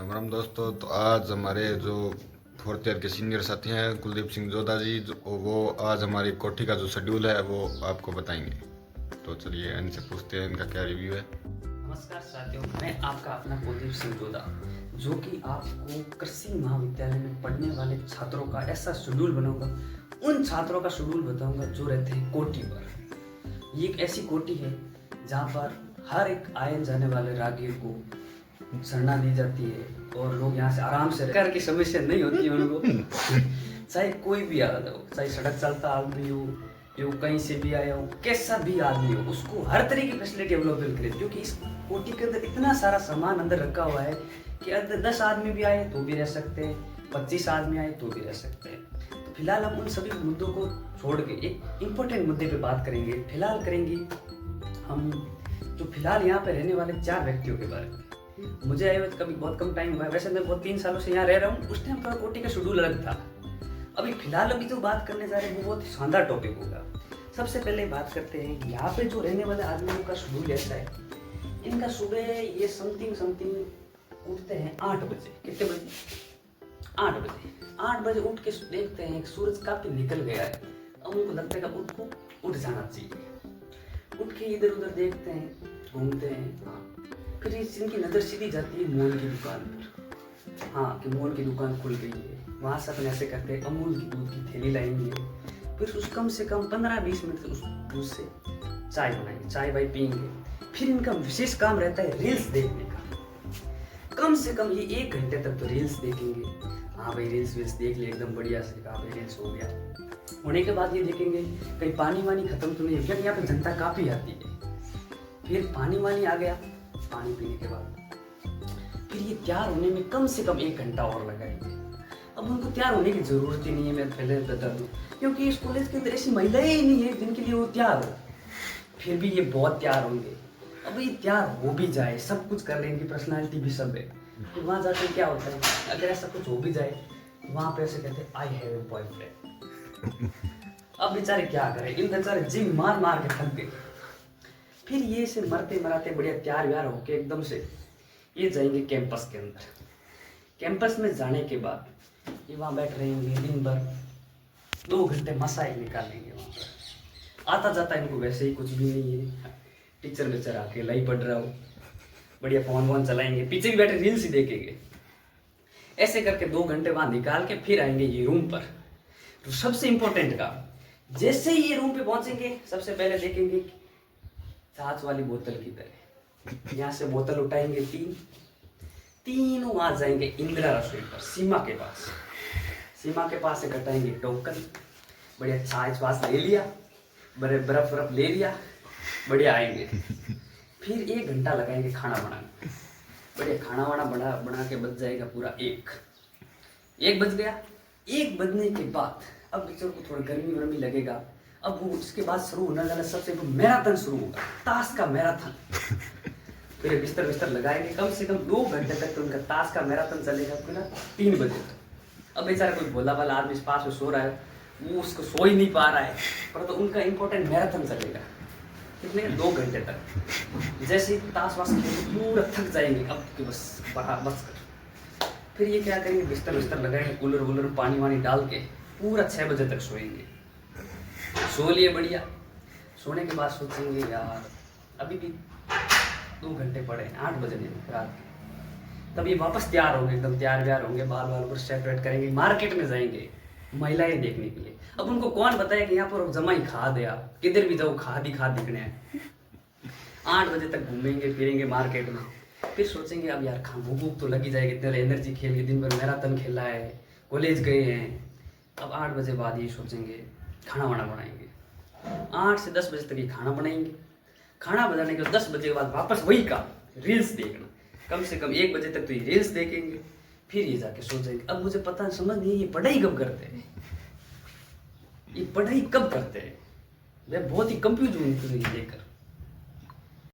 राम राम दोस्तों। तो आज हमारे जो फोर्थ ईयर के सीनियर साथी हैं कुलदीप सिंह जोधा जी, वो आज हमारी कोठी का जो शेड्यूल है वो आपको बताएंगे। तो चलिए इनसे पूछते हैं इनका क्या रिव्यू है। नमस्कार साथियों, मैं आपका अपना कुलदीप सिंह जोधा, जो कि आपको कृषि महाविद्यालय में पढ़ने वाले छात्रों का ऐसा शेड्यूल बनाऊंगा, उन छात्रों का शेड्यूल बताऊंगा जो रहते हैं कोठी पर। ये एक ऐसी कोठी है जहाँ पर हर एक आए जाने वाले राहगीर को सरना दी जाती है और लोग यहाँ से आराम से प्रकार की समस्या नहीं होती है उनको। चाहे कोई भी आ जाओ, चाहे सड़क चलता आदमी हो, जो कहीं से भी आया हो, कैसा भी आदमी हो, उसको हर तरह की फैसिलिटी अवेलेबल करे। क्योंकि इस कोठी के अंदर इतना सारा सामान अंदर रखा हुआ है कि अगर 10 आदमी भी आए तो भी रह सकते हैं, 25 आदमी आए तो भी रह सकते हैं। तो फिलहाल हम उन सभी मुद्दों को छोड़ के एक इम्पोर्टेंट मुद्दे पे बात करेंगे। फिलहाल करेंगे हम जो फिलहाल यहाँ पे रहने वाले 4 व्यक्तियों के बारे में। मुझे आए हुए कभी बहुत कम टाइम हुआ है, वैसे मैं बहुत 3 सालों से यहाँ रह रहा हूँ। उस टाइम पर कोठी का शेड्यूल अलग था। अभी फिलहाल जो बात करने जा रहे हैं वो बहुत शानदार टॉपिक होगा। सबसे पहले बात करते हैं यहाँ पे जो रहने वाले आदमियों का शेड्यूल ऐसा है। इनका सुबह ये समथिंग उठते हैं 8 बजे। कितने बजे? 8 बजे। 8 बजे उठ के देखते हैं सूरज काफी निकल गया है। अब उनको लगता है कि उठ जाना चाहिए। उठ के इधर उधर देखते हैं, घूमते हैं। हाँ, फिर इनकी नज़र सीधी जाती है मोल की दुकान पर। हाँ, कि मोल की दुकान खुल गई है। वहाँ से अपन ऐसे करते हैं, अमूल की दूध की थैली लाएंगे। फिर उस कम से कम 15-20 मिनट उस दूध से चाय बनाएंगे, चाय वाय पियेंगे। फिर इनका विशेष काम रहता है रील्स देखने का। कम से कम ये 1 घंटे तक तो रील्स देखेंगे। हाँ भाई, रील्स वील्स देख लिए एकदम बढ़िया से, कहा भाई रील्स हो गया। होने के बाद ये देखेंगे कहीं पानी वानी खत्म तो नहीं है, क्योंकि यहाँ पे जनता काफ़ी आती है। फिर पानी वानी आ गया, पानी पीने के बाद फिर ये तैयार होने में कम से कम 1 घंटा और लगाएंगे। अब उनको तैयार होने की जरूरत ही नहीं है, मैं पहले बता दूं, क्योंकि इस कॉलेज के अंदर ऐसी महिलाएं ही नहीं है जिनके लिए वो तैयार हो। फिर भी ये बहुत तैयार होंगे। अब ये तैयार हो भी जाए, सब कुछ कर लेंगे, पर्सनालिटी भी सब है। फिर वहाँ जाकर क्या होता है, अगर ऐसा कुछ हो भी जाए वहाँ पे ऐसे कहते हैं आई हैव ए बॉयफ्रेंड। अब बेचारे क्या करें, इन बेचारे जिम मार मार के थक गए। फिर ये से मरते मराते बढ़िया तैयार व्यार होके एकदम से ये जाएंगे कैंपस के अंदर। कैंपस में जाने के बाद ये वहाँ बैठ रहेंगे दिन भर, 2 घंटे मसाई निकालेंगे वहाँ पर। आता जाता इनको वैसे ही कुछ भी नहीं है। टीचर वेचर आके लाई पढ़ रहा हो, बढ़िया फोन वोन चलाएंगे, पीछे भी बैठे रील्स ही देखेंगे। ऐसे करके 2 घंटे वहाँ निकाल के फिर आएंगे ये रूम पर। तो सबसे इम्पोर्टेंट काम, जैसे ही ये रूम पे पहुंचेंगे सबसे पहले देखेंगे छाछ वाली बोतल की तरह। यहाँ से बोतल उठाएंगे, तीनों वहां जाएंगे इंदिरा रसोई पर, सीमा के पास। सीमा के पास से कटाएंगे टोकन, बढ़िया छाछ वाछ ले लिया, बड़े बर्फ ले लिया, बढ़िया आएंगे। फिर 1 घंटा लगाएंगे खाना बनाने। बढ़िया खाना वाना बना के बच जाएगा पूरा 1 बज गया। 1 बजने के बाद अब बच्चों को थोड़ा गर्मी वर्मी लगेगा। अब वो उसके बाद शुरू होने वाला सबसे मैराथन शुरू होगा, ताश का मैराथन। फिर बिस्तर लगाएंगे, कम से कम 2 घंटे तक तो उनका ताश का मैराथन चलेगा पूरा 3 बजे तक। अब बेचारा कोई भोला वाला आदमी इस पास में सो रहा है, वो उसको सो ही नहीं पा रहा है, पर तो उनका इंपॉर्टेंट मैराथन चलेगा कितने 2 घंटे तक। जैसे ही ताश वाश खेल पूरा थक जाएंगे, अब कि बस कर। फिर ये क्या करेंगे, बिस्तर लगाएंगे, कूलर वूलर पानी वानी डाल के पूरा 6 बजे तक सोएंगे। सो लिए बढ़िया। सोने के बाद सोचेंगे यार अभी भी 2 घंटे पड़े हैं, 8 बजे नहीं रात के। तब ये वापस तैयार होंगे, एकदम तैयार व्यार होंगे, बाल पर सेट करेंगे, मार्केट में जाएंगे महिलाएं देखने के लिए। अब उनको कौन बताया कि यहाँ पर जमा ही खाद है, आप किधर भी जाओ खाद ही खाद दिखने हैं। 8 बजे तक घूमेंगे फिरेंगे मार्केट में। फिर सोचेंगे अब यार भूख तो लगी जाएगी, इतने एनर्जी खेल के दिन भर मैराथन खेला है, कॉलेज गए हैं। अब 8 बजे बाद ये सोचेंगे खाना वाना बनाएंगे। 8 से 10 बजे तक ये खाना बनाएंगे। खाना बनाने के बाद 10 बजे के बाद वापस वही काम, रील्स देखना। कम से कम 1 बजे तक तो ये रील्स देखेंगे। फिर ये जाके सो जाएंगे। अब मुझे पता समझ नहीं ये पढ़ाई कब करते हैं, ये पढ़ाई कब करते हैं। मैं बहुत ही कंफ्यूज हूँ इनको ये लेकर।